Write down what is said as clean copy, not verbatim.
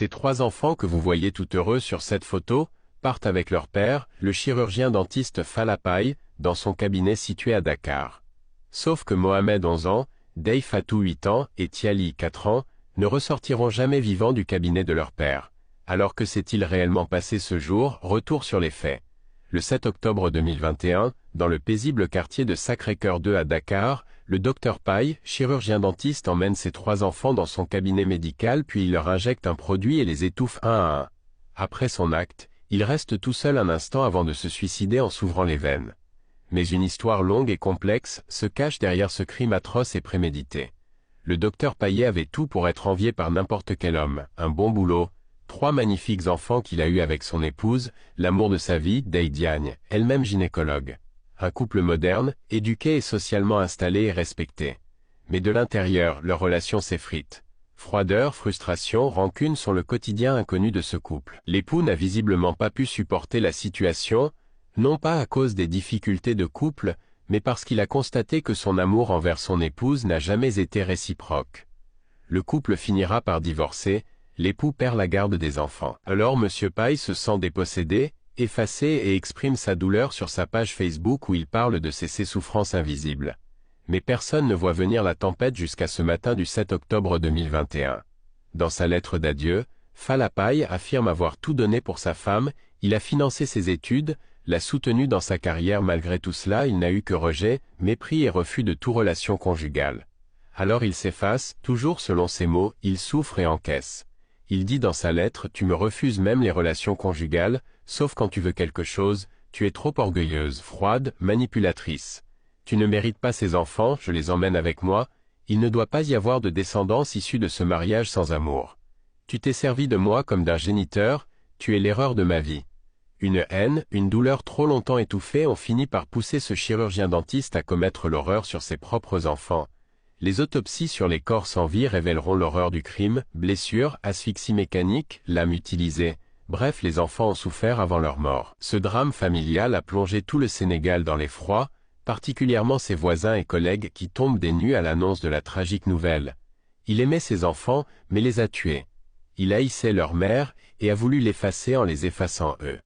Ces trois enfants que vous voyez tout heureux sur cette photo partent avec leur père, le chirurgien dentiste Falapaye, dans son cabinet situé à Dakar. Sauf que Mohamed 11 ans, Dey Fatou 8 ans et Tiali 4 ans ne ressortiront jamais vivants du cabinet de leur père. Alors que s'est-il réellement passé ce jour? Retour sur les faits. Le 7 octobre 2021, dans le paisible quartier de Sacré-Cœur 2 à Dakar, le docteur Paye, chirurgien dentiste, emmène ses trois enfants dans son cabinet médical puis il leur injecte un produit et les étouffe un à un. Après son acte, il reste tout seul un instant avant de se suicider en s'ouvrant les veines. Mais une histoire longue et complexe se cache derrière ce crime atroce et prémédité. Le docteur Paye avait tout pour être envié par n'importe quel homme, un bon boulot, trois magnifiques enfants qu'il a eus avec son épouse, l'amour de sa vie, Dey Diagne, elle-même gynécologue. Un couple moderne, éduqué et socialement installé et respecté. Mais de l'intérieur, leur relation s'effrite. Froideur, frustration, rancune sont le quotidien inconnu de ce couple. L'époux n'a visiblement pas pu supporter la situation, non pas à cause des difficultés de couple, mais parce qu'il a constaté que son amour envers son épouse n'a jamais été réciproque. Le couple finira par divorcer, l'époux perd la garde des enfants. Alors Monsieur Paye se sent dépossédé, effacé et exprime sa douleur sur sa page Facebook où il parle de ses souffrances invisibles. Mais personne ne voit venir la tempête jusqu'à ce matin du 7 octobre 2021. Dans sa lettre d'adieu, Falapaye affirme avoir tout donné pour sa femme, il a financé ses études, l'a soutenu dans sa carrière. Malgré tout cela, il n'a eu que rejet, mépris et refus de toute relation conjugale. Alors il s'efface, toujours selon ses mots, il souffre et encaisse. Il dit dans sa lettre « Tu me refuses même les relations conjugales, sauf quand tu veux quelque chose, tu es trop orgueilleuse, froide, manipulatrice. Tu ne mérites pas ces enfants, je les emmène avec moi, il ne doit pas y avoir de descendance issue de ce mariage sans amour. Tu t'es servi de moi comme d'un géniteur, tu es l'erreur de ma vie. » Une haine, une douleur trop longtemps étouffée ont fini par pousser ce chirurgien dentiste à commettre l'horreur sur ses propres enfants. Les autopsies sur les corps sans vie révéleront l'horreur du crime, blessures, asphyxie mécanique, lame utilisée. Bref, les enfants ont souffert avant leur mort. Ce drame familial a plongé tout le Sénégal dans l'effroi, particulièrement ses voisins et collègues qui tombent des nues à l'annonce de la tragique nouvelle. Il aimait ses enfants, mais les a tués. Il haïssait leur mère et a voulu l'effacer en les effaçant eux.